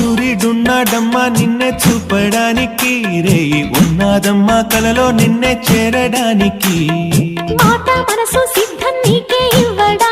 సూర్యుడున్నాడమ్మా నిన్నే చూపడానికి, రేయి ఉన్నాదమ్మా కలలో నిన్నే చేరడానికి. మాట మనసు సిద్ధం నీకే ఇవ్వడానికి.